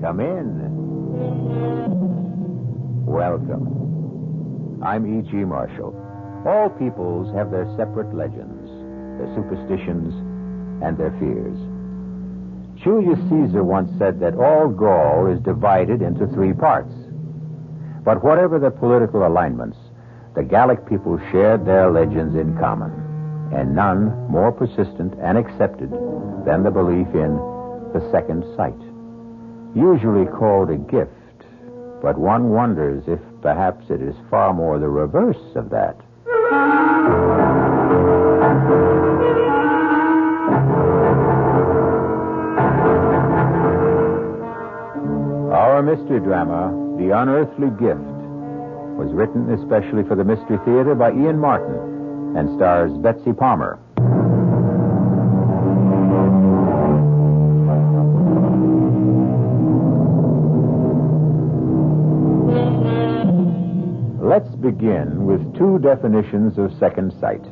Come in. Welcome. I'm E.G. Marshall. All peoples have their separate legends, their superstitions, and their fears. Julius Caesar once said that all Gaul is divided into 3 parts. But whatever their political alignments, the Gallic people shared their legends in common, and none more persistent and accepted than the belief in the second sight. Usually called a gift, but one wonders if perhaps it is far more the reverse of that. Our mystery drama, The Unearthly Gift, was written especially for the Mystery Theater by Ian Martin and stars Betsy Palmer. Let's begin with 2 definitions of second sight.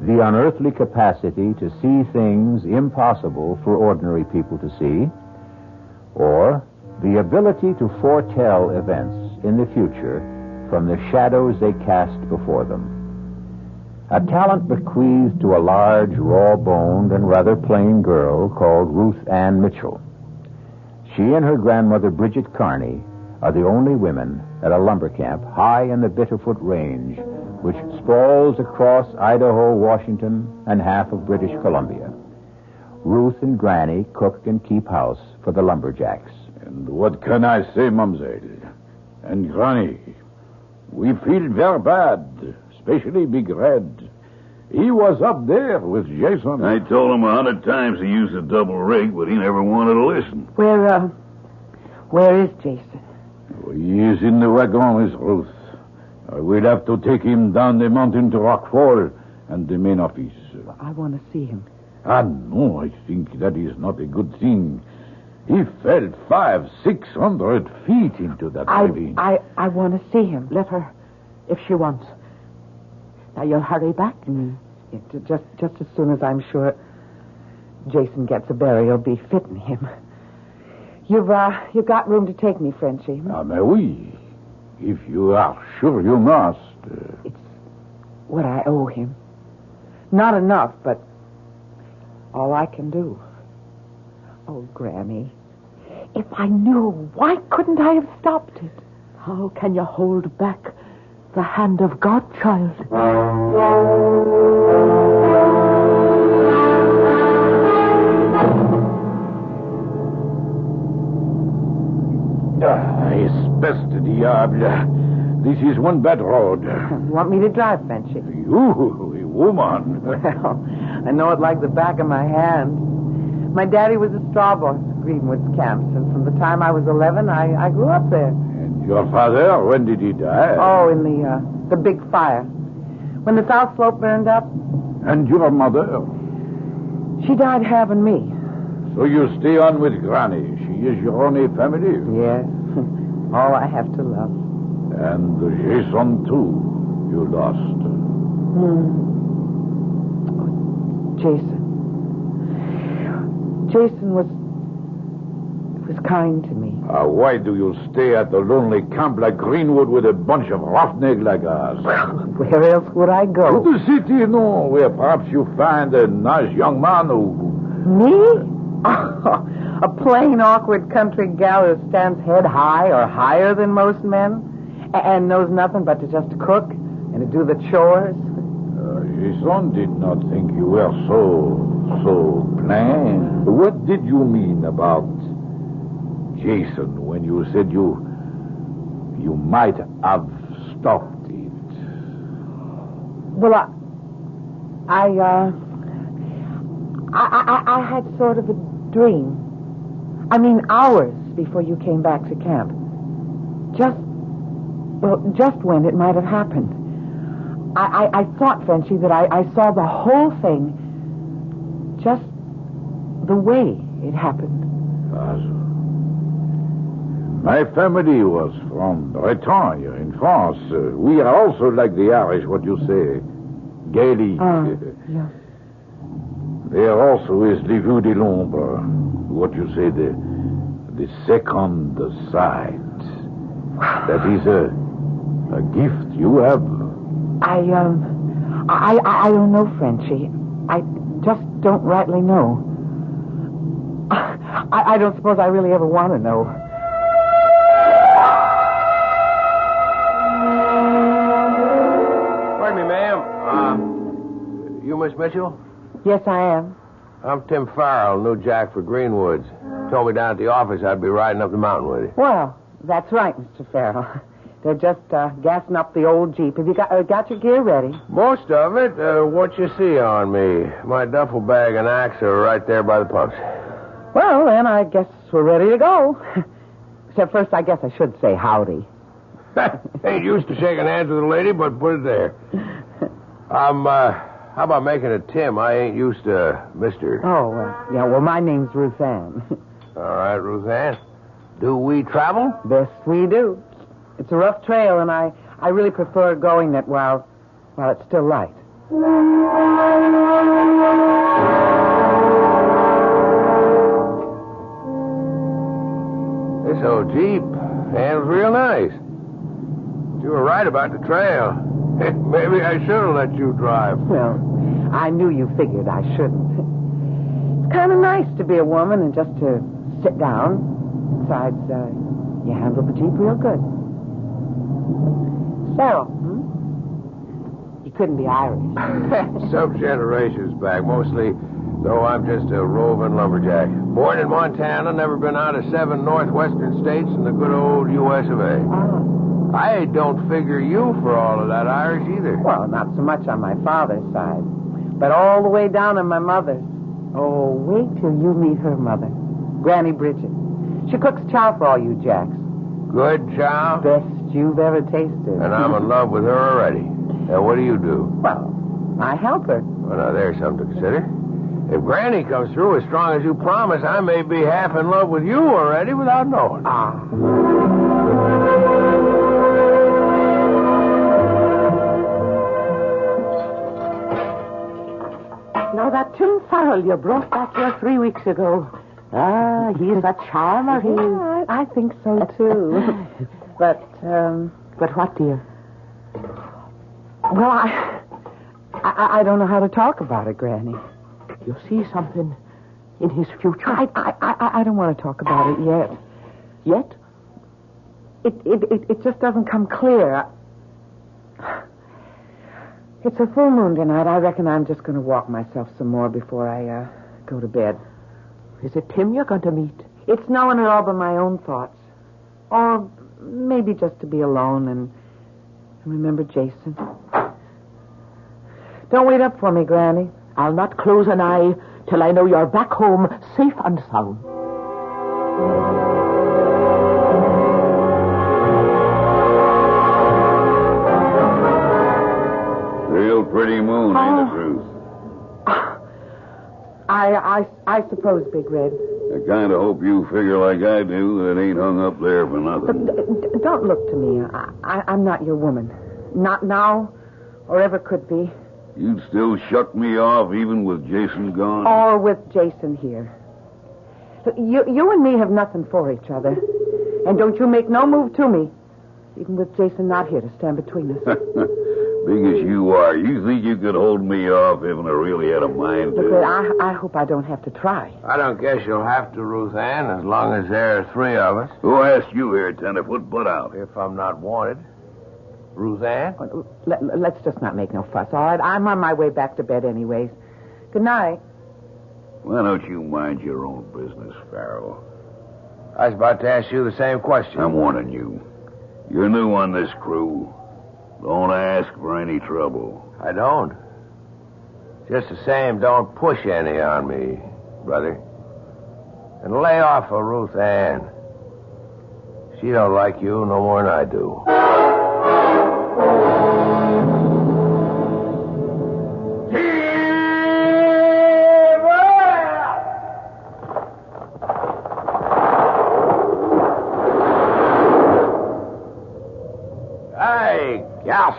The unearthly capacity to see things impossible for ordinary people to see, or the ability to foretell events in the future from the shadows they cast before them. A talent bequeathed to a large, raw-boned, and rather plain girl called Ruth Ann Mitchell. She and her grandmother, Bridget Carney, are the only women at a lumber camp high in the Bitterfoot Range, which sprawls across Idaho, Washington, and half of British Columbia. Ruth and Granny cook and keep house for the lumberjacks. And what can I say, Mamselle? And Granny, we feel very bad, especially Big Red. He was up there with Jason. I told him 100 times to use a double rig, but he never wanted to listen. Where is Jason? He is in the wagon, Miss Ruth. We'll have to take him down the mountain to Rockfall and the main office. I want to see him. No, I think that is not a good thing. He fell 500-600 feet into that ravine. I want to see him. Let her, if she wants. Now, you'll hurry back? Yeah, just as soon as I'm sure Jason gets a burial, be fitting him. You've got room to take me, Frenchie. Mais oui. If you are sure you must. It's what I owe him. Not enough, but all I can do. Oh, Granny, if I knew, why couldn't I have stopped it? How can you hold back the hand of God, child? Espèce de diable. This is one bad road. You want me to drive, Frenchy? You, a woman. Well, I know it like the back of my hand. My daddy was a straw boss at Greenwood's camps, and from the time I was 11, I grew up there. And your father, when did he die? Oh, in the big fire. When the South Slope burned up. And your mother? She died having me. So you stay on with Granny. She is your only family? Yes. All I have to love. And Jason, too, you lost. Oh, Jason. Jason was kind to me. Why do you stay at the lonely camp like Greenwood with a bunch of roughnecks like us? Where else would I go? To the city, no, where perhaps you find a nice young man who... Me? A plain, awkward country gal who stands head high or higher than most men and knows nothing but to just cook and to do the chores. Jason did not think you were so plain. What did you mean about Jason when you said you might have stopped it? Well, I had sort of a dream. I mean, hours before you came back to camp. Just when it might have happened. I thought, Frenchy, that I saw the whole thing just the way it happened. My family was from Bretagne in France. We are also like the Irish, what you say, Gaelic. Yeah. There also is the Vue de l'Ombre, what you say, The second sight. That is a gift you have. I don't know, Frenchie. I just don't rightly know. I don't suppose I really ever want to know. Pardon me, ma'am. You Miss Mitchell? Yes, I am. I'm Tim Farrell, new jack for Greenwoods. Told me down at the office I'd be riding up the mountain with you. Well, that's right, Mr. Farrell. They're just gassing up the old Jeep. Have you got your gear ready? Most of it. What you see on me. My duffel bag and axe are right there by the pumps. Well, then, I guess we're ready to go. Except first, I guess I should say howdy. Ain't used to shaking hands with a lady, but put it there. How about making it Tim? I ain't used to Mr. Oh, yeah, well, my name's Ruth Ann. All right, Ruth Ann. Do we travel? Yes, we do. It's a rough trail, and I really prefer going it while it's still light. This old Jeep handles real nice. You were right about the trail. Maybe I should have let you drive. Well, I knew you figured I shouldn't. It's kind of nice to be a woman and just to sit down. Besides, you handle the Jeep real good. Farrell, You couldn't be Irish. Some generations back, mostly, though I'm just a roving lumberjack. Born in Montana, never been out of 7 northwestern states in the good old U.S. of A. I don't figure you for all of that Irish either. Well, not so much on my father's side, but all the way down on my mother's. Oh, wait till you meet her mother, Granny Bridget. She cooks chow for all you jacks. Good chow? Best you've ever tasted. And I'm in love with her already. Now, what do you do? Well, I help her. Well, now, there's something to consider. If Granny comes through as strong as you promise, I may be half in love with you already without knowing. Now, that Tim Farrell you brought back here 3 weeks ago. He's a charmer, he is. I think so, too. But what, dear? Well, I don't know how to talk about it, Granny. You see something in his future? I don't want to talk about it yet. Yet? It just doesn't come clear. It's a full moon tonight. I reckon I'm just going to walk myself some more before I go to bed. Is it Tim you're going to meet? It's no one at all but my own thoughts. Or maybe just to be alone and remember Jason. Don't wait up for me, Granny. I'll not close an eye till I know you're back home safe and sound. Real pretty moon, ain't it, Ruth? I suppose, Big Red. I kind of hope you figure like I do that it ain't hung up there for nothing. But don't look to me. I'm not your woman. Not now, or ever could be. You'd still shuck me off even with Jason gone? Or with Jason here. You and me have nothing for each other. And don't you make no move to me, even with Jason not here to stand between us. Big as you are, you think you could hold me off if I really had a mind to? Look, I hope I don't have to try. I don't guess you'll have to, Ruth Ann, as long as there are 3 of us. Who asked you here, tenderfoot? Butt out. If I'm not wanted. Ruth Ann? Let's just not make no fuss, all right? I'm on my way back to bed anyways. Good night. Why don't you mind your own business, Farrell? I was about to ask you the same question. I'm warning you. You're new on this crew. Don't ask for any trouble. I don't. Just the same, don't push any on me, brother. And lay off of Ruth Ann. She don't like you no more than I do.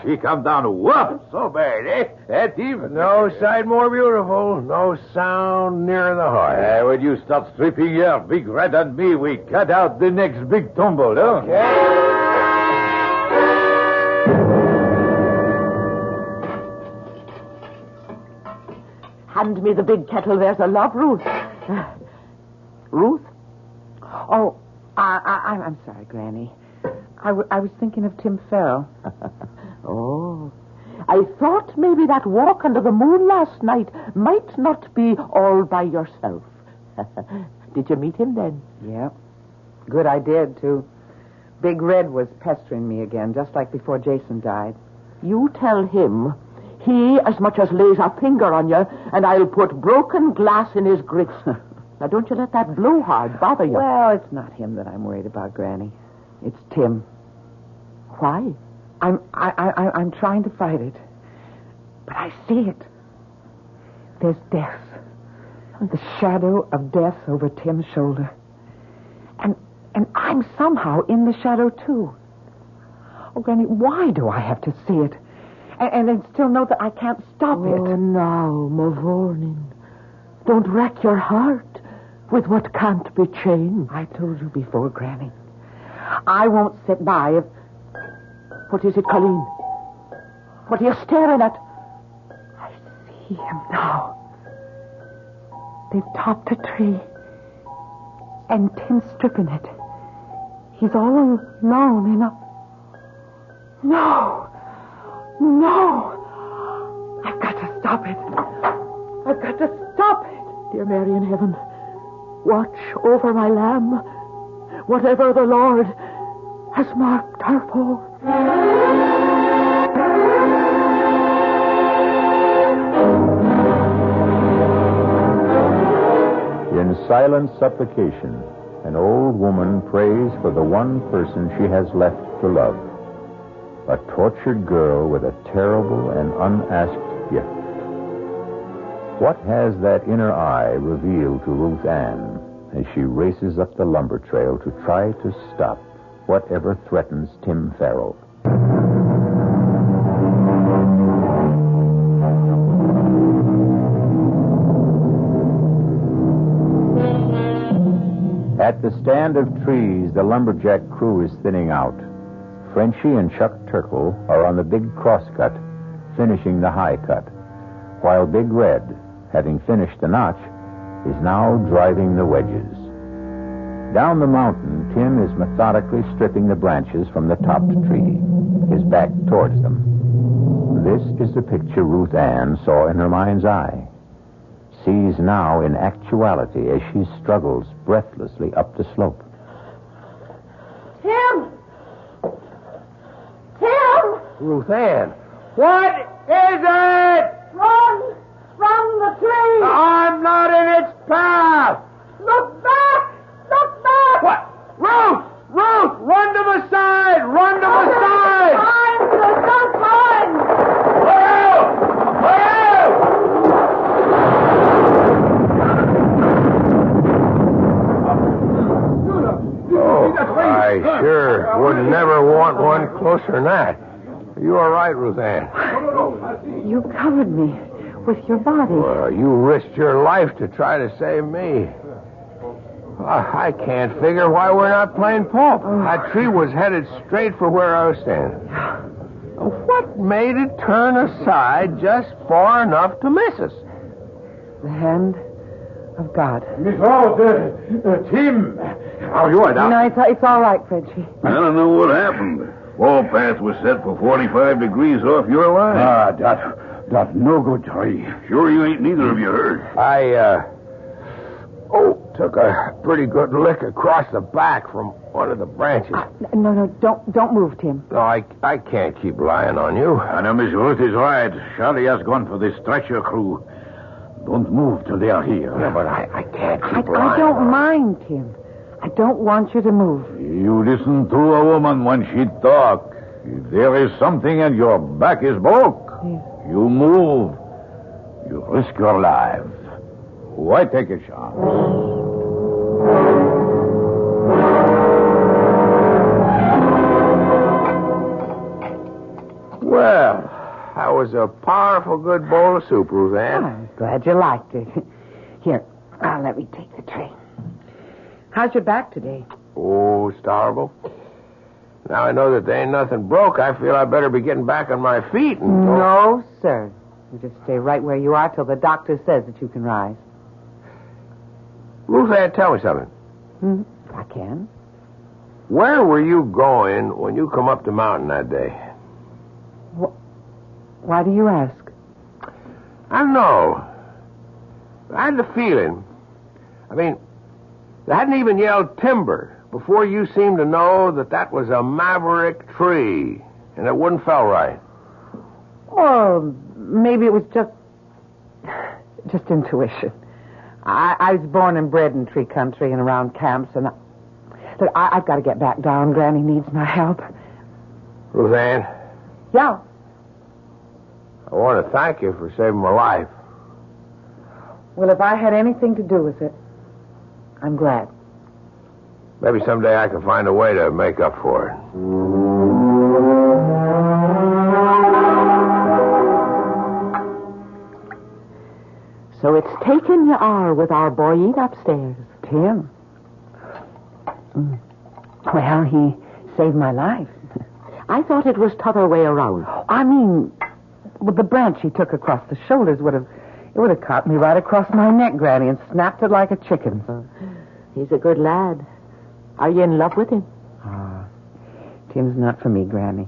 She come down, whoop, so bad, eh? That even. No sight more beautiful, no sound nearer the heart. When you start stripping here, Big Red and me, we cut out the next big tumble, huh? Okay. Hand me the big kettle. There's a love, Ruth. Ruth? Oh, I'm sorry, Granny. I was thinking of Tim Farrell. Oh. I thought maybe that walk under the moon last night might not be all by yourself. Did you meet him then? Yeah. Good, I did, too. Big Red was pestering me again, just like before Jason died. You tell him he as much as lays a finger on you, and I'll put broken glass in his grits. Now, don't you let that blowhard bother you. Well, it's not him that I'm worried about, Granny. It's Tim. Why? I'm trying to fight it. But I see it. There's death. The shadow of death over Tim's shoulder. And I'm somehow in the shadow, too. Oh, Granny, why do I have to see it? And then still know that I can't stop it? Oh, now, Mavournin. Don't wreck your heart with what can't be changed. I told you before, Granny. I won't sit by if... What is it, Colleen? What are you staring at? I see him now. They've topped a tree. And Tim's stripping it. He's all alone in a... No! I've got to stop it. I've got to stop it. Dear Mary in heaven, watch over my lamb. Whatever the Lord has marked her for. In silent supplication, an old woman prays for the one person she has left to love. A tortured girl with a terrible and unasked gift. What has that inner eye revealed to Ruth Ann as she races up the lumber trail to try to stop whatever threatens Tim Farrell? At the stand of trees, the lumberjack crew is thinning out. Frenchie and Chuck Turkle are on the big crosscut, finishing the high cut, while Big Red, having finished the notch, is now driving the wedges. Down the mountain, Tim is methodically stripping the branches from the topped tree, his back towards them. This is the picture Ruth Ann saw in her mind's eye, sees now in actuality as she struggles breathlessly up the slope. Tim! Ruth Ann, what is it? Run from the tree! I'm not in its path! Look back! What? Ruth! Run to the side! Run to the side! Mine! Don't mine! Oh, I sure would never want one closer than that. You are right, Ruth Ann. You covered me with your body. Well, you risked your life to try to save me. I can't figure why we're not playing pulp. That tree was headed straight for where I was standing. What made it turn aside just far enough to miss us? The hand of God. Miss Rose, Tim, are you all right? No, it's all right, Frenchie. I don't know what happened. Wall path was set for 45 degrees off your line. That no good tree. Sure you ain't neither of you hurt? I took a pretty good lick across the back from one of the branches. No, don't move, Tim. No, I can't keep lying on you. I know Miss Ruth is right. Charlie has gone for the stretcher crew. Don't move till they are here. Yeah, but I can't keep lying. I don't mind, Tim. I don't want you to move. You listen to a woman when she talk. If there is something and your back is broke, you move. You risk your life. Why take a chance? awful good bowl of soup, Roseanne. I'm glad you liked it. Here, let me take the tray. How's your back today? Oh, starable. Now I know that there ain't nothing broke. I feel I better be getting back on my feet. No, sir. You just stay right where you are till the doctor says that you can rise. Roseanne, tell me something. I can. Where were you going when you come up the mountain that day? Why do you ask? I don't know. I had the feeling. I mean, they hadn't even yelled timber before you seemed to know that was a maverick tree, and it wouldn't fell right. Well, maybe it was just intuition. I was born and bred in tree country and around camps, and I've got to get back down. Granny needs my help. Roseanne? Yeah? I want to thank you for saving my life. Well, if I had anything to do with it, I'm glad. Maybe someday I can find a way to make up for it. So it's taken you are with our boy upstairs. Tim? Well, he saved my life. I thought it was t'other way around. I mean, with the branch he took across the shoulders would have caught me right across my neck, Granny, and snapped it like a chicken. He's a good lad. Are you in love with him? Tim's not for me, Granny.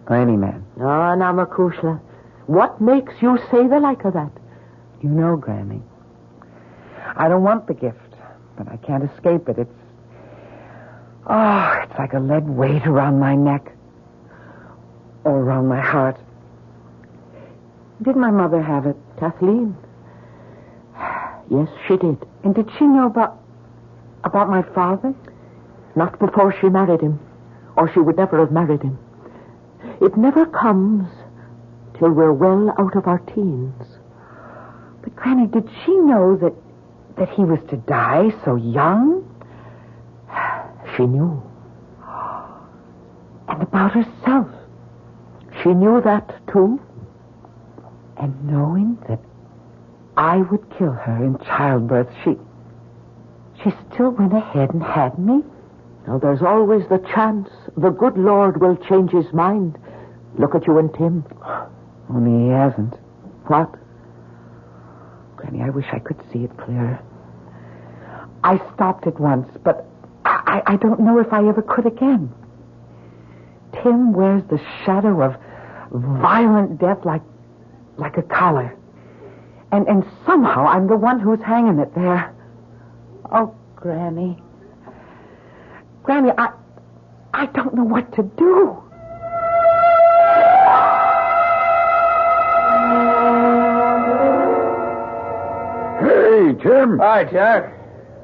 Or any man. Oh, now, Macushla, what makes you say the like of that? You know, Granny, I don't want the gift, but I can't escape it. It's like a lead weight around my neck. Or around my heart. Did my mother have it? Kathleen? Yes, she did. And did she know about my father? Not before she married him, or she would never have married him. It never comes till we're well out of our teens. But, Granny, did she know that he was to die so young? She knew. And about herself? She knew that, too. And knowing that I would kill her in childbirth, she still went ahead and had me? Now, there's always the chance the good Lord will change his mind. Look at you and Tim. Only he hasn't. What? Granny, I wish I could see it clearer. I stopped it once, but I don't know if I ever could again. Tim wears the shadow of violent death like a collar. And somehow I'm the one who's hanging it there. Oh, Granny. Granny, I don't know what to do. Hey, Tim. Hi, Jack.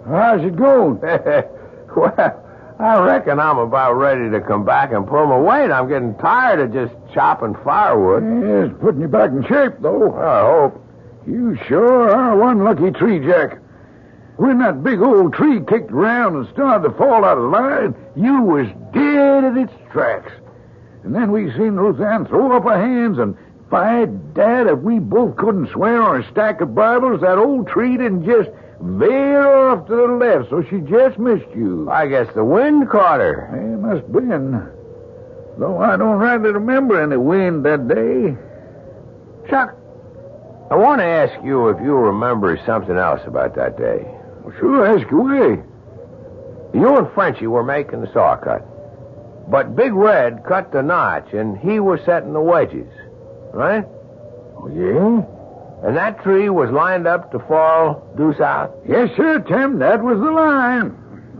How's it going? Well, I reckon I'm about ready to come back and pull my weight. I'm getting tired of just chopping firewood. Yeah, it's putting you back in shape, though. I hope. You sure are one lucky tree, Jack. When that big old tree kicked around and started to fall out of line, you was dead at its tracks. And then we seen Roseanne throw up her hands, and by Dad, if we both couldn't swear on a stack of Bibles, that old tree didn't just veer off to the left, so she just missed you. I guess the wind caught her. It must have been. Though I don't rightly remember any wind that day. Chuck, I want to ask you if you remember something else about that day. Well, sure, ask away. You and Frenchie were making the saw cut. But Big Red cut the notch, and he was setting the wedges. Right? Oh, yeah? And that tree was lined up to fall due south? Yes, sir, Tim. That was the line.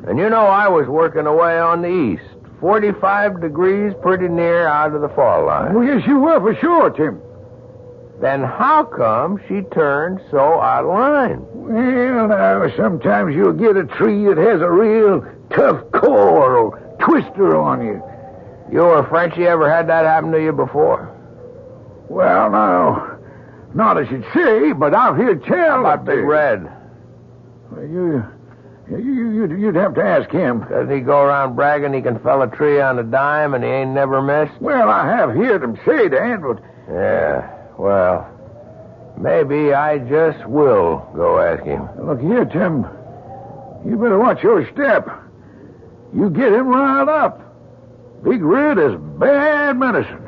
And you know I was working away on the east. 45 degrees pretty near out of the fall line. Oh, yes, you were for sure, Tim. Then how come she turned so out of line? Well, now, sometimes you'll get a tree that has a real tough core or twister on you. You or Frenchie ever had that happen to you before? Well, no, not as you'd say, but I've heard tell. How about Big Red? Well, you'd have to ask him. Doesn't he go around bragging he can fell a tree on a dime and he ain't never missed? Well, I have heard him say that, but... Yeah. Well, maybe I just will go ask him. Look here, Tim. You better watch your step. You get him riled up. Big Red is bad medicine.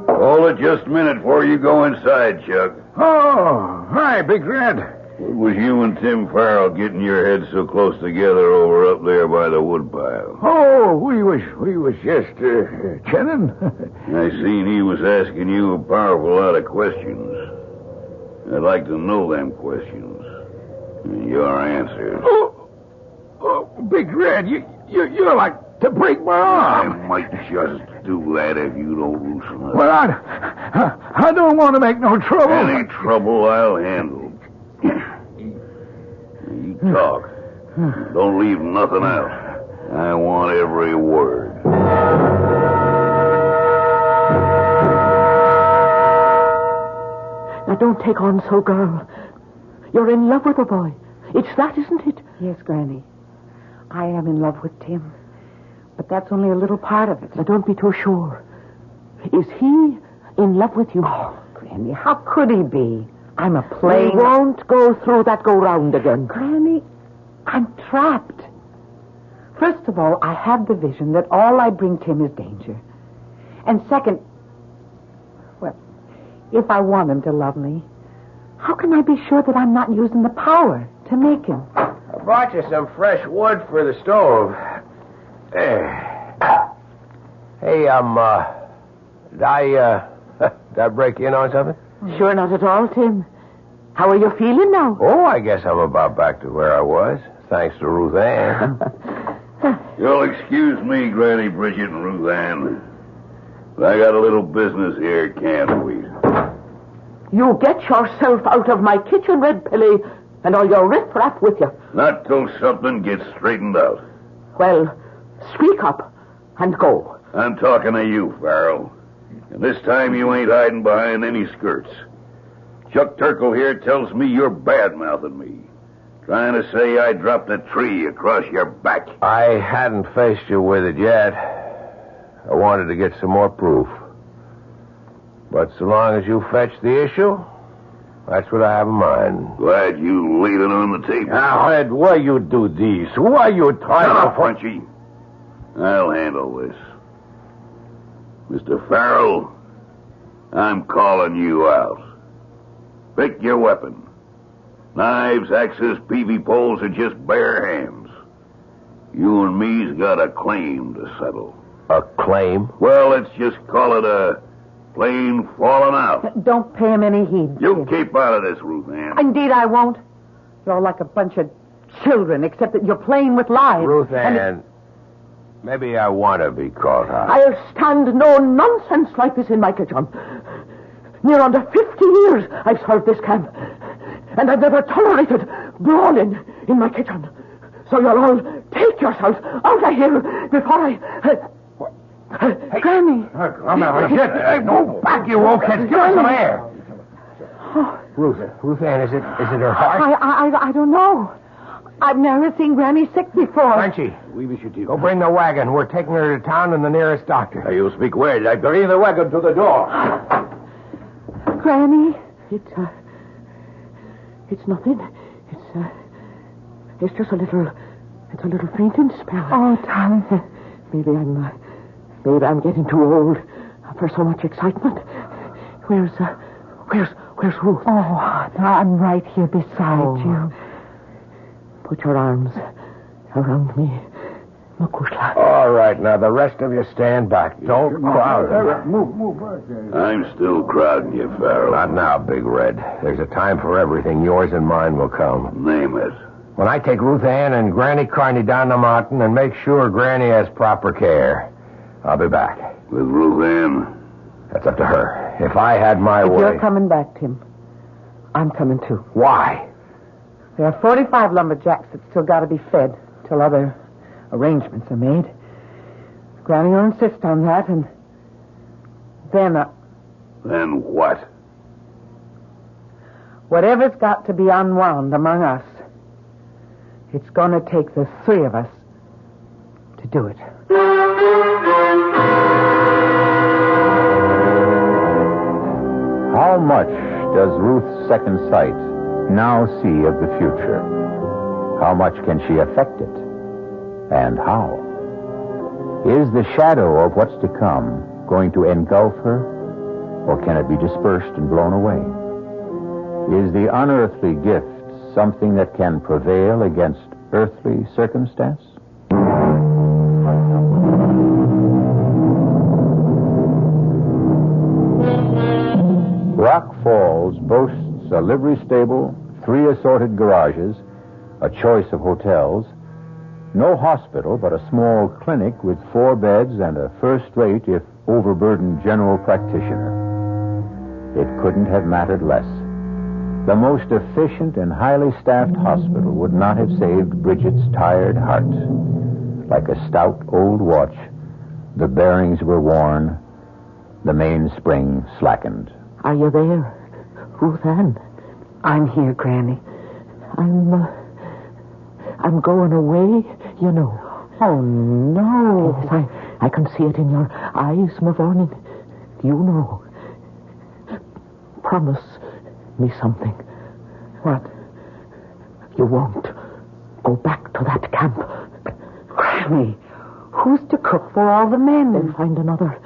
Hold it just a minute before you go inside, Chuck. Oh, hi, Big Red. What was you and Tim Farrell getting your heads so close together over up there by the woodpile? Oh, we was just chatting. I seen he was asking you a powerful lot of questions. I'd like to know them questions. And your answers. Oh, Big Red, you're like to break my I arm. might just do that if you don't loosen up. Well, I don't want to make no trouble. Any trouble I'll handle. You talk. Don't leave nothing out. I want every word. Now, don't take on so, girl. You're in love with the boy. It's that, isn't it? Yes, Granny. I am in love with Tim. But that's only a little part of it. Now, don't be too sure. Is he in love with you? Oh, Granny, how could he be? I'm a plain... We won't go through that go-round again. Granny, I'm trapped. First of all, I have the vision that all I bring Tim is danger. And second, well, if I want him to love me, how can I be sure that I'm not using the power to make him? I brought you some fresh wood for the stove. Hey, did I break in on something? Sure not at all, Tim. How are you feeling now? Oh, I guess I'm about back to where I was, thanks to Ruth Ann. You'll excuse me, Granny Bridget and Ruth Ann. I got a little business here, can't we? You get yourself out of my kitchen, Red Pilly, and all your riff-raff with you. Not till something gets straightened out. Well, speak up and go. I'm talking to you, Farrell. And this time you ain't hiding behind any skirts. Chuck Turkle here tells me you're bad-mouthing me. Trying to say I dropped a tree across your back. I hadn't faced you with it yet. I wanted to get some more proof. But so long as you fetch the issue, that's what I have in mind. Glad you laid it on the table. Now, Ed, why you do this? Why you trying Now, to... Frenchy. I'll handle this. Mr. Farrell, I'm calling you out. Pick your weapon. Knives, axes, peavy poles, or just bare hands. You and me's got a claim to settle. A claim? Well, let's just call it a plain falling out. Don't pay him any heed. You keep out of this, Ruth Ann. Indeed, I won't. You're like a bunch of children, except that you're playing with lies. Ruth Ann, maybe I want to be caught out. I'll stand no nonsense like this in my kitchen. Near under 50 years I've served this camp, and I've never tolerated brawling in my kitchen. So you'll all take yourselves out of here before I... Granny. Come on, get no back, you old kids. Give us some air. Ruth Ann, is it her heart? I don't know. I've never seen Granny sick before. Frenchy, go bring the wagon. We're taking her to town and the nearest doctor. You speak well. I bring the wagon to the door. Granny? It's nothing. It's just a little fainting spell. Oh, darling. Maybe I'm getting too old for so much excitement. Where's Ruth? Oh, I'm right here beside you. Put your arms around me, Makushla. All right, now the rest of you stand back. Don't crowd. Move back. I'm still crowding you, Farrell. Not now, Big Red. There's a time for everything. Yours and mine will come. Name it. When I take Ruth Ann and Granny Carney down the mountain and make sure Granny has proper care, I'll be back. With Ruth Ann? That's up to her. If I had my If way... you're coming back, Tim, I'm coming too. Why? There are 45 lumberjacks that still got to be fed till other arrangements are made. Granny will insist on that, and then... Then what? Whatever's got to be unwound among us, it's going to take the three of us to do it. How much does Ruth's second sight now see of the future? How much can she affect it? And how? Is the shadow of what's to come going to engulf her, or can it be dispersed and blown away? Is the unearthly gift something that can prevail against earthly circumstance? Rock Falls boasts a livery stable, 3 assorted garages, a choice of hotels, no hospital, but a small clinic with 4 beds and a first-rate, if overburdened, general practitioner. It couldn't have mattered less. The most efficient and highly staffed hospital would not have saved Bridget's tired heart. Like a stout old watch, the bearings were worn, the mainspring slackened. Are you there, Ruth Ann? I'm here, Granny. I'm going away, you know. Oh, no. Yes, I can see it in your eyes, Mavourneen. You know. Promise me something. What? You won't go back to that camp. Granny, who's to cook for all the men? Then find another.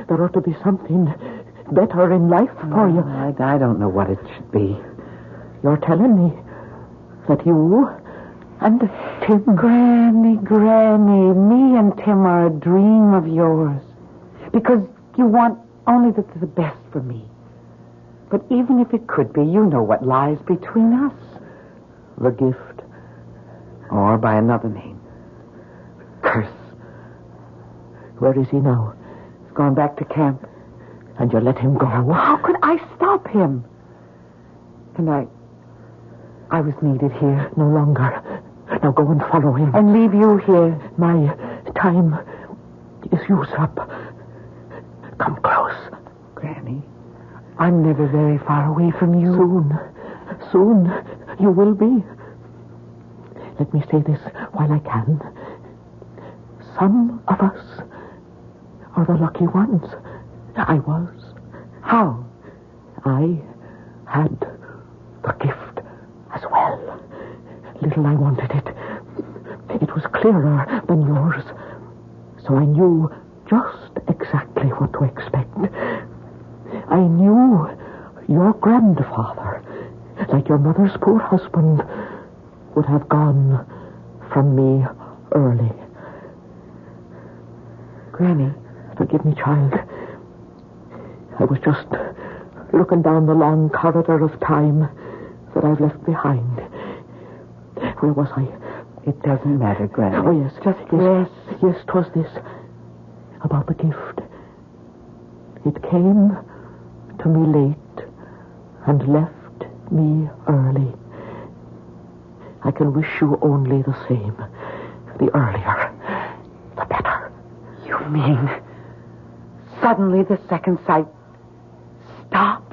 There ought to be something better in life for you. I don't know what it should be. You're telling me that you and Tim... Granny, me and Tim are a dream of yours. Because you want only the best for me. But even if it could be, you know what lies between us. The gift. Or by another name. Curse. Where is he now? He's gone back to camp. And you let him go? How could I stop him? And I was needed here. No longer. Now go and follow him. And leave you here. My time is used up. Come close. Granny, I'm never very far away from you. Soon you will be. Let me say this while I can. Some of us are the lucky ones. I was. How? I had the gift as well. Little I wanted it. It was clearer than yours. So I knew just exactly what to expect. I knew your grandfather, like your mother's poor husband, would have gone from me early. Granny. Forgive me, child. I was just looking down the long corridor of time that I've left behind. Where was I? It doesn't matter, Granny. Oh, yes. Yes, 'twas this. About the gift. It came to me late and left me early. I can wish you only the same. The earlier, the better. You mean suddenly the second sight stopped?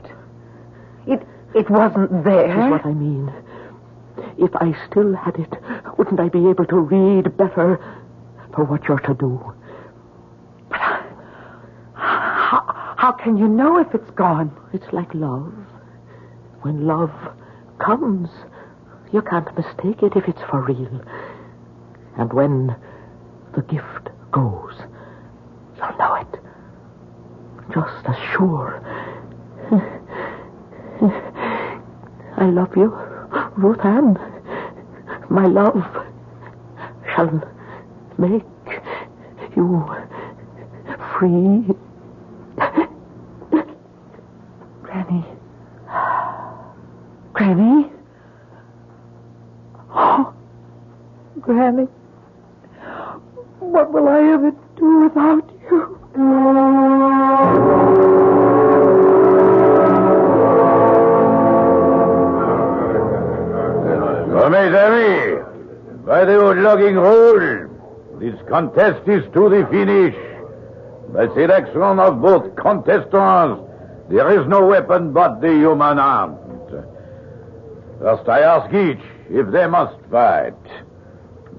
It wasn't there? That's what I mean. If I still had it, wouldn't I be able to read better for what you're to do? But how can you know if it's gone? It's like love. When love comes, you can't mistake it if it's for real. And when the gift goes, you'll know it. Just as sure. I love you, Ruth Ann. My love shall make you free. Granny? Oh, Granny. What will I ever do without you? Mes amis, by the old logging roll, this contest is to the finish. By selection of both contestants, there is no weapon but the human arm. First I ask each if they must fight.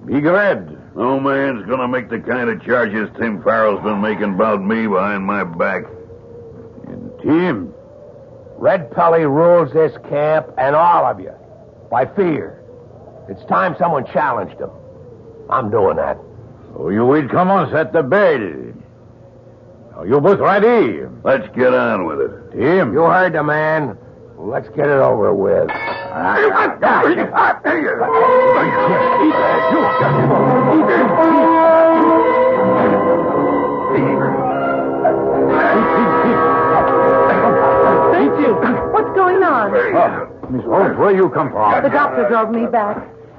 Big Red, No man's gonna make the kind of charges Tim Farrell's been making about me behind my back. And Tim, Red Pelly rules this camp and all of you by fear. It's time someone challenged him. I'm doing that. So you will commence at the bell. Are you both ready? Let's get on with it. Tim, you heard the man. Let's get it over with. What's going on? Miss Rose, where you come from? The doctor drove me back.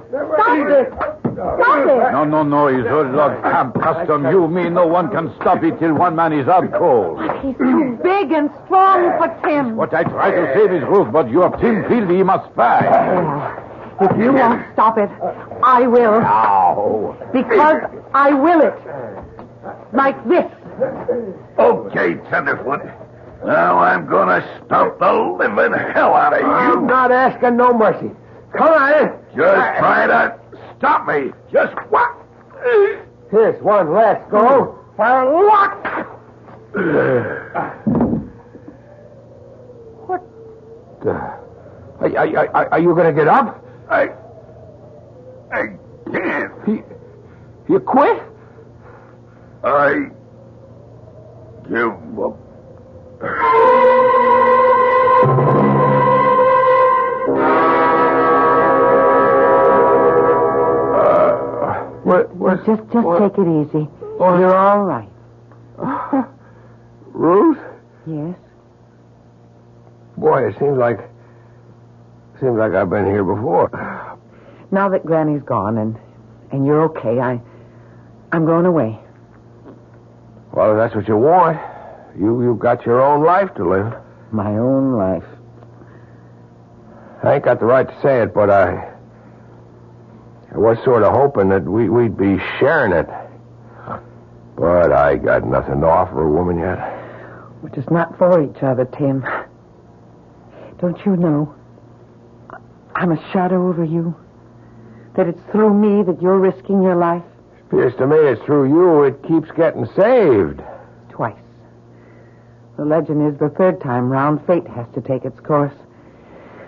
Stop it! Stop it! No, it's old log camp custom. You mean no one can stop it till one man is out cold. He's too big and strong for Tim. What I try to save is Ruth, but your Tim feels he must fight. Yeah. If you won't stop it, I will. No. Because I will it. Like this. Okay, Tenderfoot. Now I'm gonna stomp the living hell out of you. I'm not asking no mercy. Come on. Just try to stop me. Just what? Here's one last go for luck. What the... Are you going to get up? I can't. You quit? I give up. Just take it easy. You're all right. Ruth? Yes? Boy, it seems like I've been here before. Now that Granny's gone and you're okay, I'm going away. Well, if that's what you want. You've got your own life to live. My own life. I ain't got the right to say it, but I was sort of hoping that we'd be sharing it. But I got nothing to offer a woman yet. We're just not for each other, Tim. Don't you know? I'm a shadow over you. That it's through me that you're risking your life. Appears to me it's through you it keeps getting saved. Twice. The legend is the third time round fate has to take its course.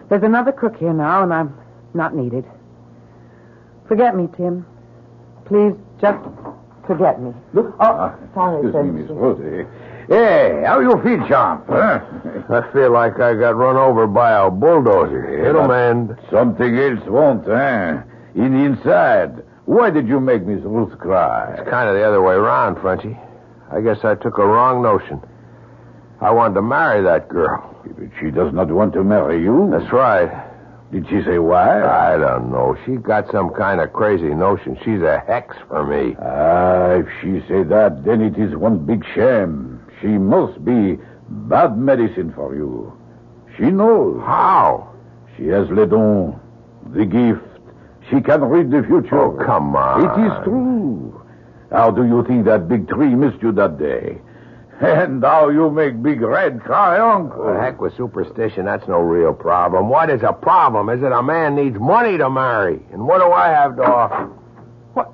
There's another crook here now, and I'm not needed. Forget me, Tim. Please, just forget me. Sorry, Excuse me, Miss Rosie. Hey, how you feel, champ? Huh? I feel like I got run over by a bulldozer. It'll mend. Something else won't, eh? In the inside. Why did you make Miss Ruth cry? It's kind of the other way around, Frenchie. I guess I took a wrong notion. I wanted to marry that girl. But she does not want to marry you. That's right. Did she say why? I don't know. She got some kind of crazy notion. She's a hex for me. If she say that, then it is one big shame. She must be bad medicine for you. She knows. How? She has le don, the gift. She can read the future. Oh, come on. It is true. How do you think that big tree missed you that day? And how you make Big Red cry, Uncle? The heck with superstition, that's no real problem. What is a problem is that a man needs money to marry. And what do I have to offer? What?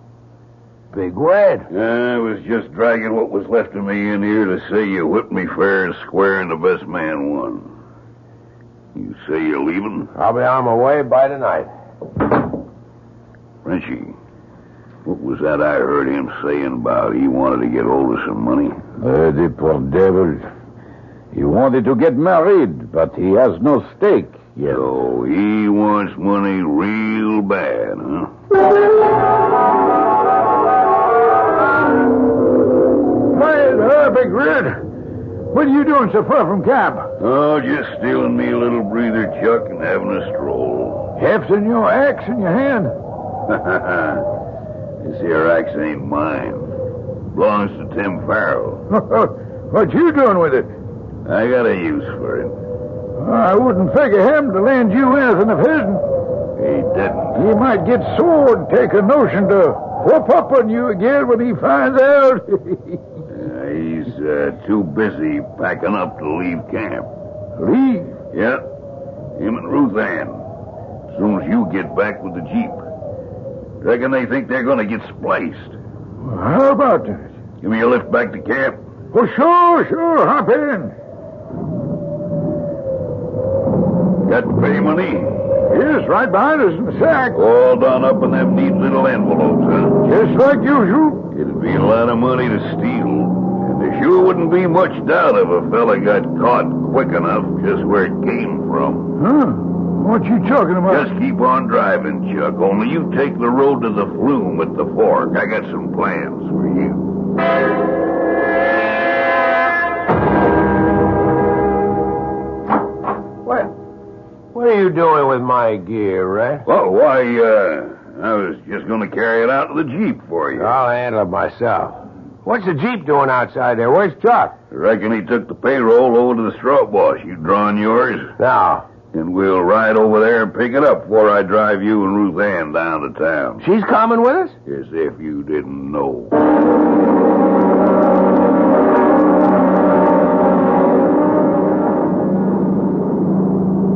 Big Red. I was just dragging what was left of me in here to say you whipped me fair and square and the best man won. You say you're leaving? I'll be on my way by tonight. Frenchie, what was that I heard him saying about he wanted to get hold of some money? The poor devil. He wanted to get married, but he has no stake yet. So he wants money real bad, huh? Well, Big Red, what are you doing so far from camp? Oh, just stealing me a little breather, Chuck, and having a stroll. Hefting your axe in your hand? This here axe ain't mine. Belongs to Tim Farrell. What you doing with it? I got a use for it. I wouldn't figure him to lend you anything of his. He didn't. He might get sore and take a notion to whoop up on you again when he finds out. He's too busy packing up to leave camp. Leave? Yep. Him and Ruth Ann. As soon as you get back with the Jeep. Reckon they think they're going to get spliced. Well, how about that? Give me a lift back to camp. Oh, sure. Hop in. Got the pay money? Yes, right behind us in the sack. All done up in them neat little envelopes, huh? Just like usual. It'd be a lot of money to steal. And there sure wouldn't be much doubt if a fella got caught quick enough just where it came from. Huh? What you talking about? Just keep on driving, Chuck. Only you take the road to the flume at the fork. I got some plans for you. What are you doing with my gear, Red? Oh, why, I was just going to carry it out to the Jeep for you. I'll handle it myself. What's the Jeep doing outside there? Where's Chuck? I reckon he took the payroll over to the straw boss. You drawing yours? No. And we'll ride over there and pick it up before I drive you and Ruth Ann down to town. She's coming with us? As if you didn't know.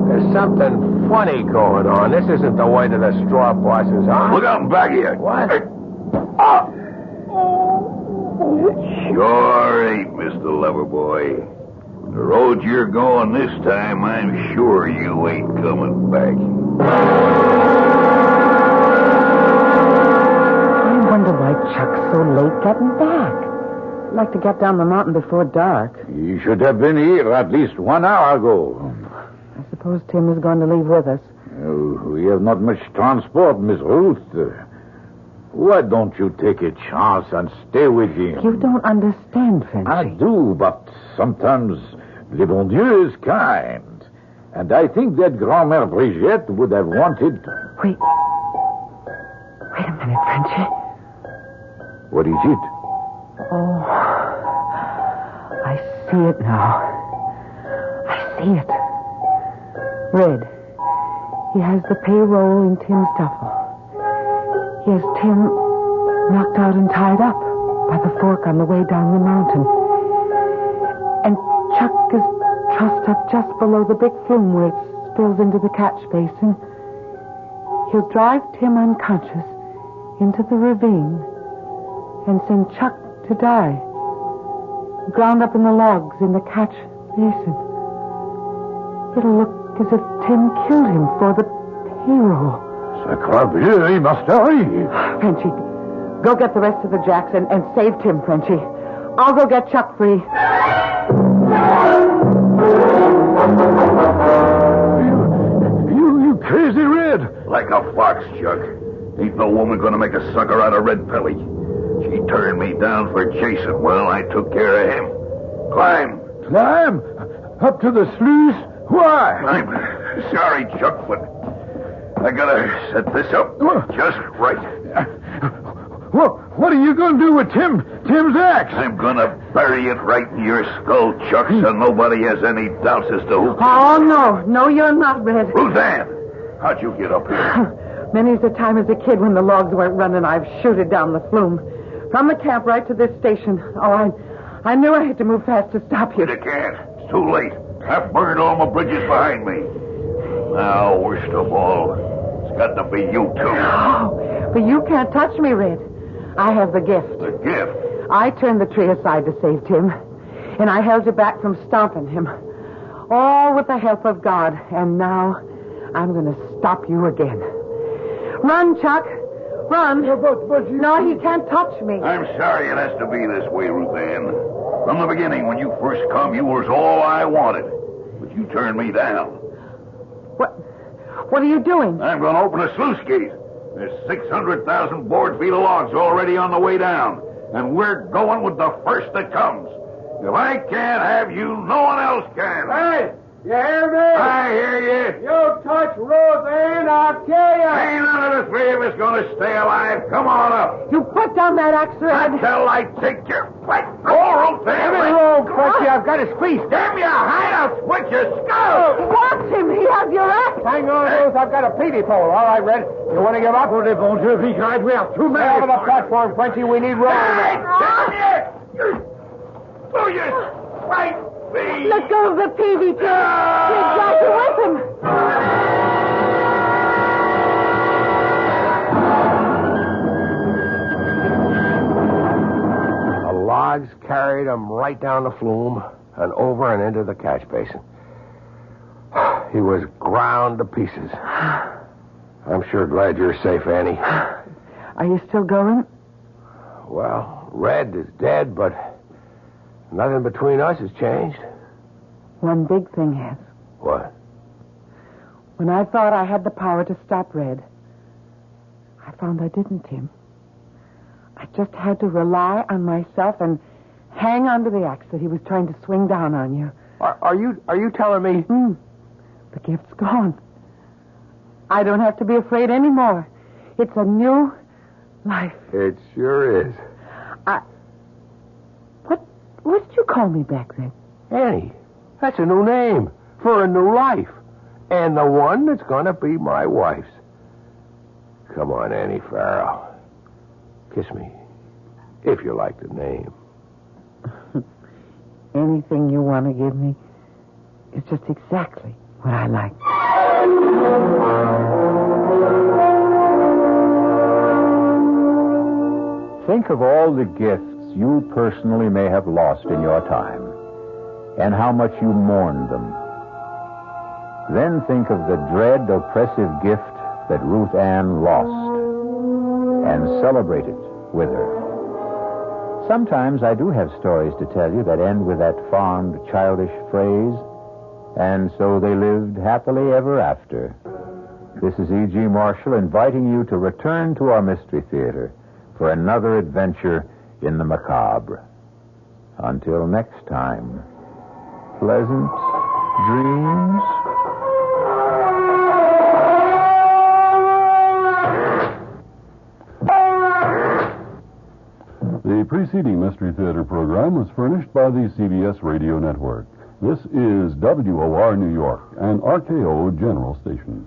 There's something funny going on. This isn't the way to the straw boss's house. Look out in back of you. What? It sure ain't, Mr. Loverboy. The road you're going this time, I'm sure you ain't coming back. I wonder why Chuck's so late getting back. I'd like to get down the mountain before dark. He should have been here at least 1 hour ago. I suppose Tim is going to leave with us. We have not much transport, Miss Ruth. Why don't you take a chance and stay with him? You don't understand, Frenchy. I do, but sometimes le bon Dieu is kind. And I think that Grand-Mère Brigitte would have wanted... Wait a minute, Frenchy. What is it? Oh, I see it now. I see it. Red. He has the payroll in Tim's duffel. He has Tim knocked out and tied up by the fork on the way down the mountain. And Chuck is trussed up just below the big flume where it spills into the catch basin. He'll drive Tim unconscious into the ravine and send Chuck to die, ground up in the logs in the catch basin. It'll look as if Tim killed him for the payroll. Sacre bleu, he must die. Frenchy, go get the rest of the jacks and save Tim, Frenchy. I'll go get Chuck free. You crazy Red. Like a fox, Chuck. Ain't no woman gonna make a sucker out of Red Pelly. She turned me down for Jason. Well, I took care of him. Climb. Climb? Up to the sluice? Why? I'm sorry, Chuck, but I gotta set this up just right. What are you going to do with Tim's axe? I'm gonna bury it right in your skull, Chuck, so nobody has any doubts as to who... Oh, no, you're not, Red. Who's that? How'd you get up here? Many's the time as a kid when the logs weren't running, I've shooted down the flume. From the camp right to this station. Oh, I knew I had to move fast to stop you. But you can't. It's too late. I've burned all my bridges behind me. Now, worst of all, it's got to be you two. Oh, but you can't touch me, Red. I have the gift. The gift? I turned the tree aside to save Tim, and I held you back from stomping him. All with the help of God, and now I'm going to stop you again. Run, Chuck. Run. But you... No, he can't touch me. I'm sorry it has to be this way, Ruth Ann. From the beginning, when you first come, you was all I wanted. But you turned me down. What are you doing? I'm going to open a sluice gate. There's 600,000 board feet of logs already on the way down. And we're going with the first that comes. If I can't have you, no one else can. Hey, you hear me? I hear you. You touch Ruth Ann, I'll kill you. Ain't none of the three of us going to stay alive. Come on up. You put down that axe, Red. Until I take your flat. Go, Ruth Ann. Frenchy, I've got his feet. Damn your hideout, split your skull. Watch him. He has your axe. Hang on, Ruth. I've got a peavy pole. All right, Red. You want to give up? We have too many. Over the platform, Frenchy. We need room. Hey, damn you! Oh, you spite me! Let go of the peavy, Tim. He'll drag you with him. right down the flume and over and into the catch basin. He was ground to pieces. I'm sure glad you're safe, Annie. Are you still going? Well, Red is dead, but nothing between us has changed. One big thing has. What? When I thought I had the power to stop Red, I found I didn't, Tim. I just had to rely on myself and hang onto the axe that he was trying to swing down on you. Are you telling me? The gift's gone. I don't have to be afraid anymore. It's a new life. It sure is. What did you call me back then? Annie. That's a new name for a new life. And the one that's going to be my wife's. Come on, Annie Farrell. Kiss me, if you like the name. Anything you want to give me is just exactly what I like. Think of all the gifts you personally may have lost in your time, and how much you mourned them. Then think of the dread, oppressive gift that Ruth Ann lost, and celebrate it with her. Sometimes I do have stories to tell you that end with that fond, childish phrase, and so they lived happily ever after. This is E.G. Marshall inviting you to return to our Mystery Theater for another adventure in the macabre. Until next time, pleasant dreams. The preceding Mystery Theater program was furnished by the CBS Radio Network. This is WOR New York, an RKO General Station.